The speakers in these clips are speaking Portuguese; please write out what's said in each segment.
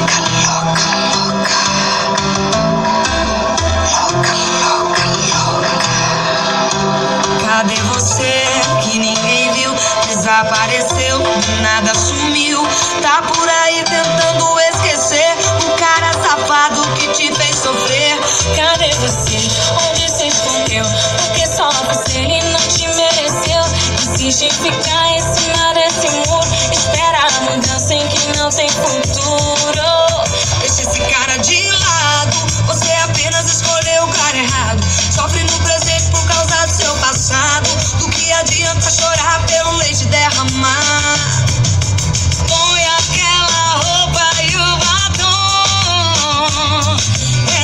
louca, louca, louca. Louca, louca, louca. Cadê você que ninguém viu? Desapareceu, do nada sumiu. Tá por aí tentando esquecer o cara safado que te fez sofrer. Cadê você? Onde se escondeu? Porque só você ele não te mereceu. Insiste em ficar em cima desse muro. Espera a mudança em que não tem futuro. Deixa esse cara de lado. Você apenas escolheu o cara errado. Sofre no presente por causa do seu passado. Do que adianta chorar pelo leite derramar? Põe aquela roupa e o batom.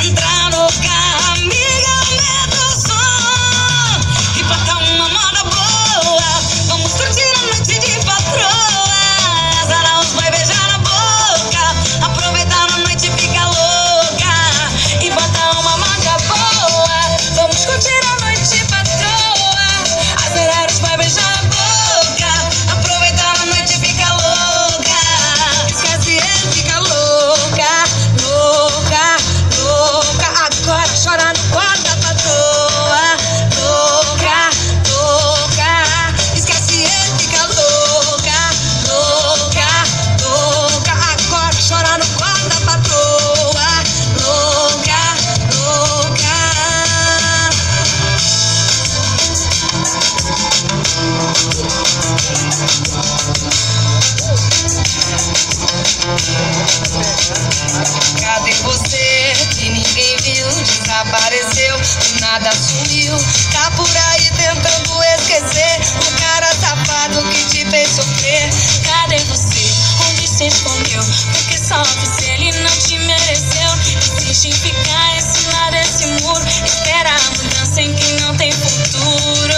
Entra no carro, amiga, aumenta o som. E bota uma moda boa. Vamos curtir a noite de patroa. Azar os vai beijar na boca. Aproveitar a noite e fica louca. E bota uma moda boa. Vamos curtir a noite de patroa. Azar os vai beijar na boca. Aproveitar a noite e fica louca. Esquece ele, fica louca. Louca, louca. Agora chora no quarto da patroa. Louca, louca. Esquece ele, fica louca. Louca, louca. Agora chora no quarto da patroa. Louca, louca. Cadê você que ninguém viu? Desapareceu, do nada sumiu. Tá por aí tentando esquecer o cara safado que te fez sofrer. Cadê você? Onde se escondeu? Porque só você ele não te mereceu. Insiste em ficar em cima desse muro. Espera a mudança em que não tem futuro.